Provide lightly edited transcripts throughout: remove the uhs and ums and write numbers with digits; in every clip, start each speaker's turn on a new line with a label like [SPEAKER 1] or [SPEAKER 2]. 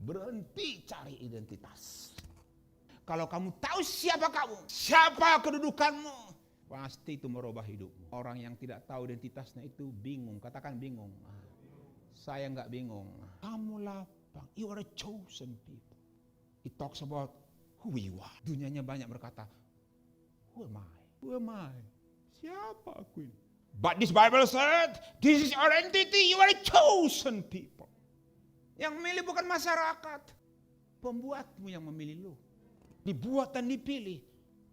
[SPEAKER 1] berhenti cari identitas. Kalau kamu tahu siapa kamu, siapa kedudukanmu, pasti itu merubah hidupmu. Orang yang tidak tahu identitasnya itu bingung. Katakan bingung. Saya nggak bingung. Kamu lapang. You are a chosen people. It talks about who you are. Dunianya banyak berkata, who am I? Who am I? Siapa aku ini? But this Bible said, this is your identity. You are a chosen people. Yang memilih bukan masyarakat. Pembuatmu yang memilih lu. Dibuat dan dipilih.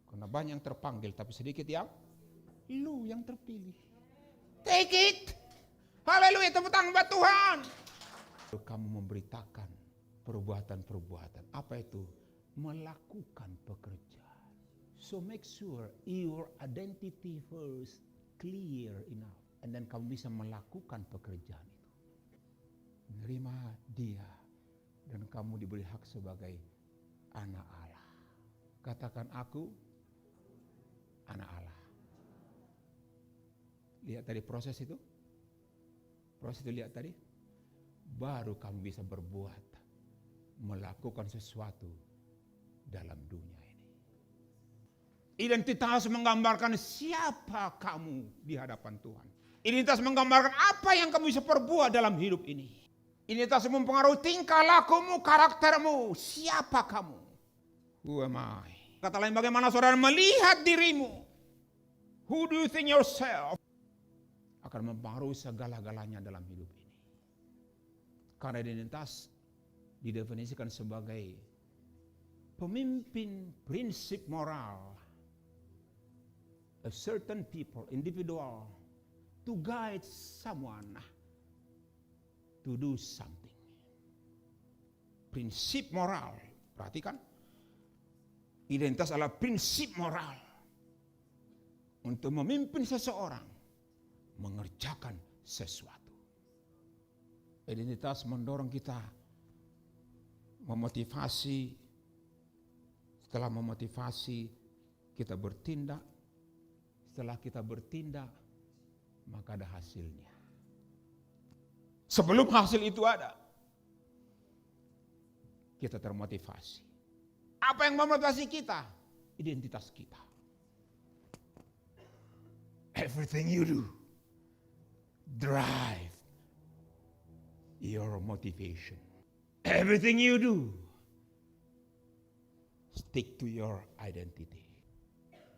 [SPEAKER 1] Karena banyak yang terpanggil, tapi sedikit yang lu yang terpilih. Take it. Haleluya, tepuk tangan buat Tuhan. Kamu memberitakan perbuatan-perbuatan. Apa itu? Melakukan pekerjaan. So make sure your identity first clear enough. And then kamu bisa melakukan pekerjaan itu. Menerima dia. Dan kamu diberi hak sebagai anak Allah. Katakan aku anak Allah. Lihat tadi proses itu. Proses itu lihat tadi. Baru kamu bisa berbuat. Melakukan sesuatu dalam dunia ini. Identitas menggambarkan siapa kamu di hadapan Tuhan. Identitas menggambarkan apa yang kamu bisa perbuat dalam hidup ini. Identitas mempengaruhi tingkah lakumu, karaktermu. Siapa kamu? Who am I? Kata lain, bagaimana saudara melihat dirimu? Who do you think yourself? Akan mempengaruhi segala-galanya dalam hidup ini. Karena identitas didefinisikan sebagai pemimpin prinsip moral. A certain people, individual, to guide someone to do something. Prinsip moral, perhatikan. Identitas adalah prinsip moral untuk memimpin seseorang mengerjakan sesuatu. Identitas mendorong kita memotivasi. Setelah memotivasi, kita bertindak. Setelah kita bertindak, maka ada hasilnya. Sebelum hasil itu ada, kita termotivasi. Apa yang memotivasi kita? Identitas kita. Everything you do drive your motivation. Everything you do stick to your identity.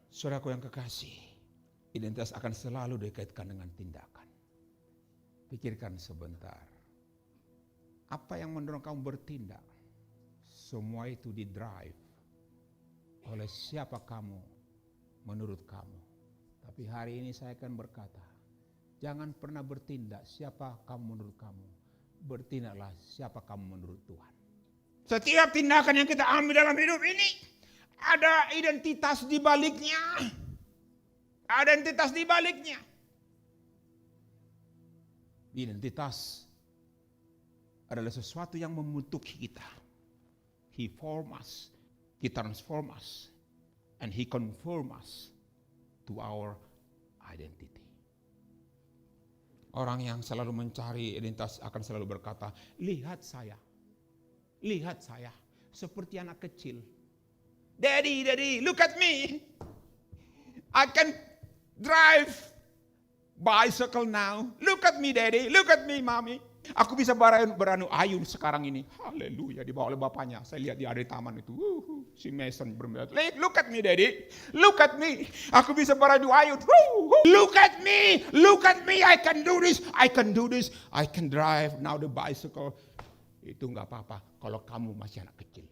[SPEAKER 1] Saudaraku yang kekasih, identitas akan selalu dikaitkan dengan tindakan. Pikirkan sebentar. Apa yang mendorong kamu bertindak? Semua itu didrive oleh siapa kamu menurut kamu. Tapi hari ini saya akan berkata, jangan pernah bertindak siapa kamu menurut kamu. Bertindaklah siapa kamu menurut Tuhan. Setiap tindakan yang kita ambil dalam hidup ini, ada identitas di baliknya. Ada identitas di baliknya. Identitas adalah sesuatu yang membentuk kita. He form us, He transform us, and He conform us to our identity. Orang yang selalu mencari identitas akan selalu berkata, lihat saya, seperti anak kecil. Daddy, look at me. I can drive bicycle now. Look at me, Daddy. Look at me, Mommy. Aku bisa beranu ayun sekarang ini. Haleluya, dibawa oleh bapaknya. Saya lihat dia ada di taman itu. Si Mason bermata. Look at me, Daddy. Look at me. Aku bisa beranu ayun. Look at me. Look at me. I can do this. I can drive now the bicycle. Itu enggak apa-apa kalau kamu masih anak kecil.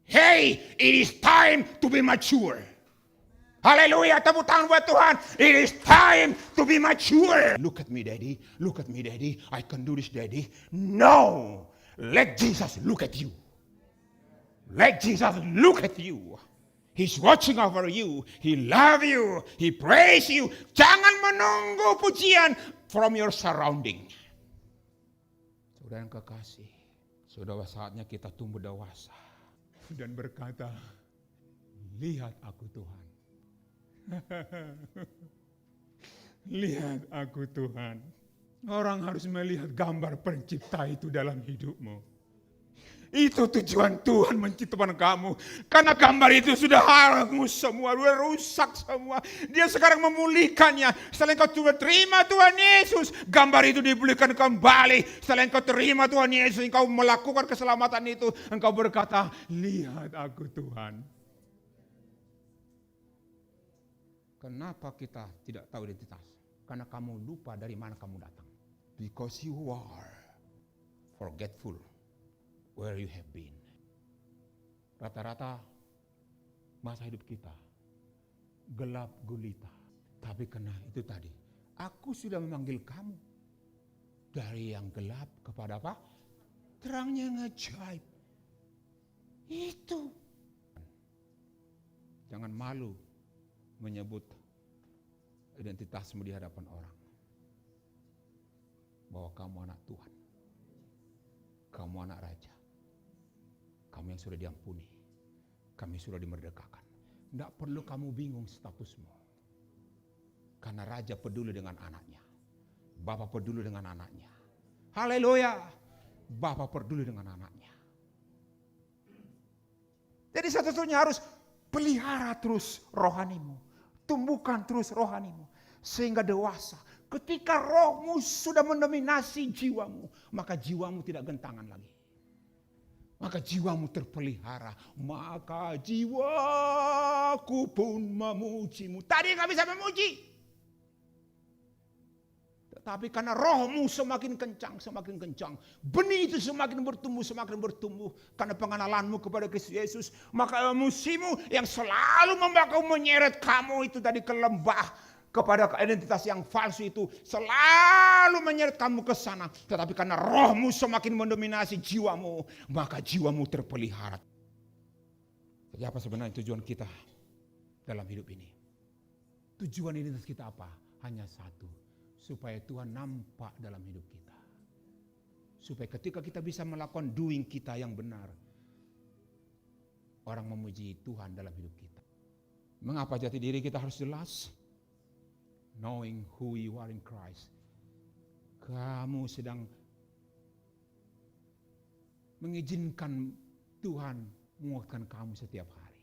[SPEAKER 1] Hey, it is time to be mature. Haleluya, tepuk tangan buat Tuhan. It is time to be mature. Look at me, Daddy. Look at me, Daddy. I can do this, Daddy. No. Let Jesus look at you. Let Jesus look at you. He's watching over you. He love you. He praise you. Jangan menunggu pujian from your surrounding. Saudara yang kekasih, sudah saatnya kita tumbuh dewasa dan berkata, lihat aku Tuhan. Lihat aku Tuhan. Orang harus melihat gambar pencipta itu dalam hidupmu. Itu tujuan Tuhan menciptakan kamu. Karena gambar itu sudah hangus semua, sudah rusak semua. Dia sekarang memulihkannya. Setelah engkau terima Tuhan Yesus, gambar itu dipulihkan kembali. Setelah engkau terima Tuhan Yesus, engkau melakukan keselamatan itu. Engkau berkata, lihat aku Tuhan. Kenapa kita tidak tahu identitas? Karena kamu lupa dari mana kamu datang. Because you are forgetful where you have been. Rata-rata masa hidup kita gelap gulita. Tapi karena itu tadi, aku sudah memanggil kamu dari yang gelap kepada apa? Terangnya yang ajaib. Itu. Jangan malu menyebut identitasmu di hadapan orang. Bahwa kamu anak Tuhan. Kamu anak raja. Kamu yang sudah diampuni. Kami sudah dimerdekakan. Tidak perlu kamu bingung statusmu. Karena raja peduli dengan anaknya. Bapa peduli dengan anaknya. Haleluya. Bapa peduli dengan anaknya. Jadi satu-satunya harus pelihara terus rohanimu. Tumbuhkan terus rohanimu. Sehingga dewasa. Ketika rohmu sudah mendominasi jiwamu. Maka jiwamu tidak gentangan lagi. Maka jiwamu terpelihara. Maka jiwaku pun memujimu. Tadi gak bisa memuji. Tetapi karena rohmu semakin kencang. Benih itu semakin bertumbuh. Karena pengenalanmu kepada Kristus Yesus. Maka emosimu yang selalu membawa menyeret kamu itu tadi ke lembah. Kepada identitas yang palsu itu selalu menyeret kamu ke sana. Tetapi karena rohmu semakin mendominasi jiwamu, maka jiwamu terpelihara. Jadi apa sebenarnya tujuan kita dalam hidup ini? Tujuan identitas kita apa? Hanya satu. Supaya Tuhan nampak dalam hidup kita. Supaya ketika kita bisa melakukan doing kita yang benar, orang memuji Tuhan dalam hidup kita. Mengapa jati diri kita harus jelas? Knowing who you are in Christ. Kamu sedang mengizinkan Tuhan menguatkan kamu setiap hari.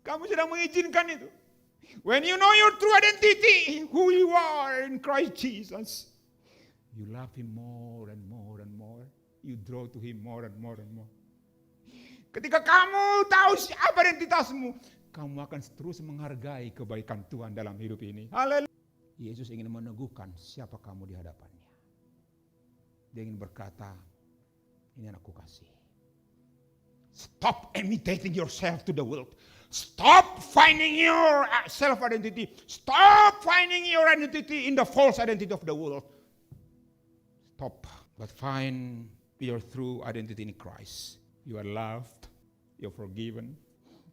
[SPEAKER 1] Kamu sedang mengizinkan itu. When you know your true identity, who you are in Christ Jesus, you love Him more and more and more. You draw to Him more and more and more. Ketika kamu tahu siapa identitasmu, kamu akan terus menghargai kebaikan Tuhan dalam hidup ini. Haleluya. Yesus ingin meneguhkan siapa kamu di hadapannya. Dia ingin berkata, ini anakku kasih. Stop imitating yourself to the world. Stop finding your self-identity. Stop finding your identity in the false identity of the world. Stop. But find your true identity in Christ. You are loved. You are forgiven.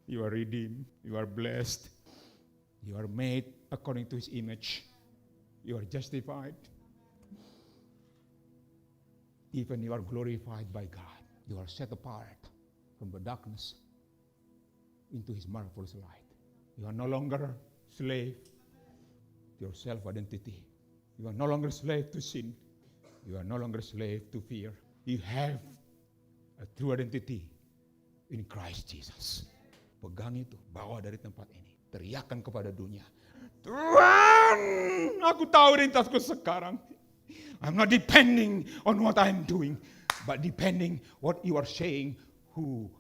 [SPEAKER 1] You are redeemed. You are blessed. You are made according to His image. You are justified. Even you are glorified by God. You are set apart from the darkness into His marvelous light. You are no longer slave to your self-identity. You are no longer slave to sin. You are no longer slave to fear. You have a true identity in Christ Jesus. Pegang itu, bawa dari tempat ini. Teriakkan kepada dunia. Tuhan, aku tahu identitasku sekarang. I'm not depending on what I'm doing, but depending what you are saying, who